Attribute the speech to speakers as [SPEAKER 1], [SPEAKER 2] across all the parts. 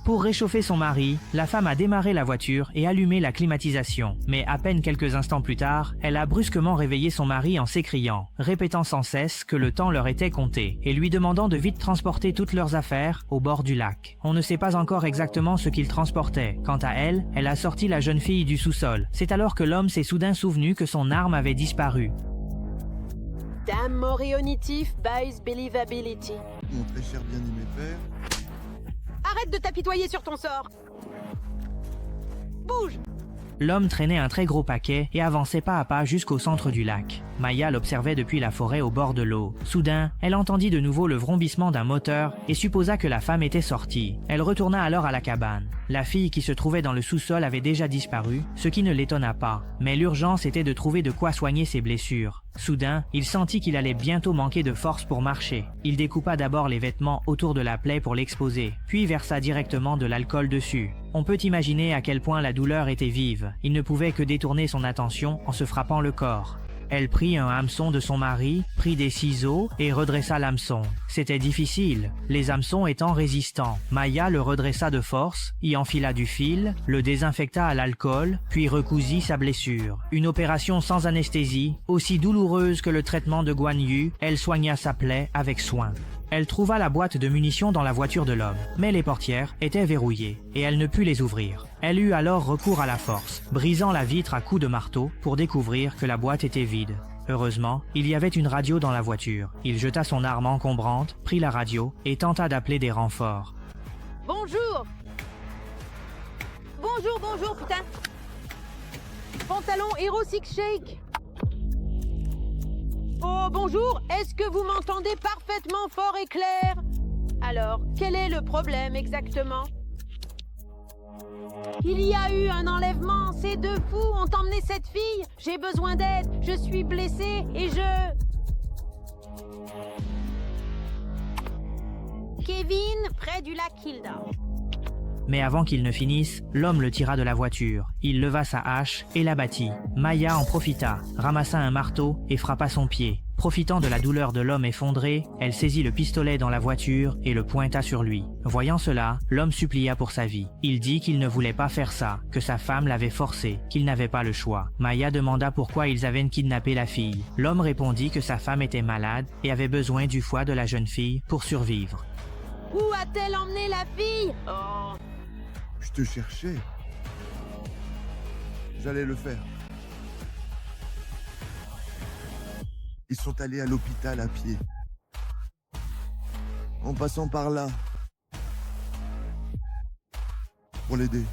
[SPEAKER 1] Pour réchauffer son mari, la femme a démarré la voiture et allumé la climatisation. Mais à peine quelques instants plus tard, elle a brusquement réveillé son mari en s'écriant, répétant sans cesse que le temps leur était compté et lui demandant de vite transporter toutes leurs affaires au bord du lac. On ne sait pas encore exactement ce qu'il transportait. Quant à elle, elle a sorti la jeune fille du sous-sol. C'est alors que l'homme s'est soudain souvenu que son arme avait disparu.
[SPEAKER 2] Damn Moréonitif buys believability.
[SPEAKER 3] Mon très cher bien-aimé père.
[SPEAKER 2] Arrête de t'apitoyer sur ton sort. Bouge!
[SPEAKER 1] L'homme traînait un très gros paquet et avançait pas à pas jusqu'au centre du lac. Maya l'observait depuis la forêt au bord de l'eau. Soudain, elle entendit de nouveau le vrombissement d'un moteur et supposa que la femme était sortie. Elle retourna alors à la cabane. La fille qui se trouvait dans le sous-sol avait déjà disparu, ce qui ne l'étonna pas. Mais l'urgence était de trouver de quoi soigner ses blessures. Soudain, il sentit qu'il allait bientôt manquer de force pour marcher. Il découpa d'abord les vêtements autour de la plaie pour l'exposer, puis versa directement de l'alcool dessus. On peut imaginer à quel point la douleur était vive. Il ne pouvait que détourner son attention en se frappant le corps. Elle prit un hameçon de son mari, prit des ciseaux et redressa l'hameçon. C'était difficile, les hameçons étant résistants. Maya le redressa de force, y enfila du fil, le désinfecta à l'alcool, puis recousit sa blessure. Une opération sans anesthésie, aussi douloureuse que le traitement de Guan Yu, elle soigna sa plaie avec soin. Elle trouva la boîte de munitions dans la voiture de l'homme, mais les portières étaient verrouillées et elle ne put les ouvrir. Elle eut alors recours à la force, brisant la vitre à coups de marteau pour découvrir que la boîte était vide. Heureusement, il y avait une radio dans la voiture. Il jeta son arme encombrante, prit la radio et tenta d'appeler des renforts.
[SPEAKER 2] Bonjour! Bonjour, putain! Pantalon Hero Six Shake! Oh, bonjour, est-ce que vous m'entendez parfaitement fort et clair? Alors, quel est le problème exactement? Il y a eu un enlèvement, ces deux fous ont emmené cette fille. J'ai besoin d'aide, je suis blessée et Kevin, près du lac Hilda.
[SPEAKER 1] Mais avant qu'il ne finisse, l'homme le tira de la voiture. Il leva sa hache et l'abattit. Maya en profita, ramassa un marteau et frappa son pied. Profitant de la douleur de l'homme effondré, elle saisit le pistolet dans la voiture et le pointa sur lui. Voyant cela, l'homme supplia pour sa vie. Il dit qu'il ne voulait pas faire ça, que sa femme l'avait forcé, qu'il n'avait pas le choix. Maya demanda pourquoi ils avaient kidnappé la fille. L'homme répondit que sa femme était malade et avait besoin du foie de la jeune fille pour survivre.
[SPEAKER 2] Où a-t-elle emmené la fille? Oh.
[SPEAKER 3] Je te cherchais. J'allais le faire. Ils sont allés à l'hôpital à pied. En passant par là. Pour l'aider.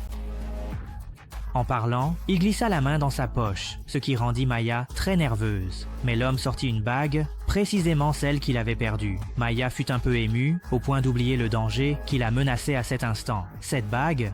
[SPEAKER 1] En parlant, il glissa la main dans sa poche, ce qui rendit Maya très nerveuse. Mais l'homme sortit une bague, précisément celle qu'il avait perdue. Maya fut un peu émue, au point d'oublier le danger qui la menaçait à cet instant. Cette bague,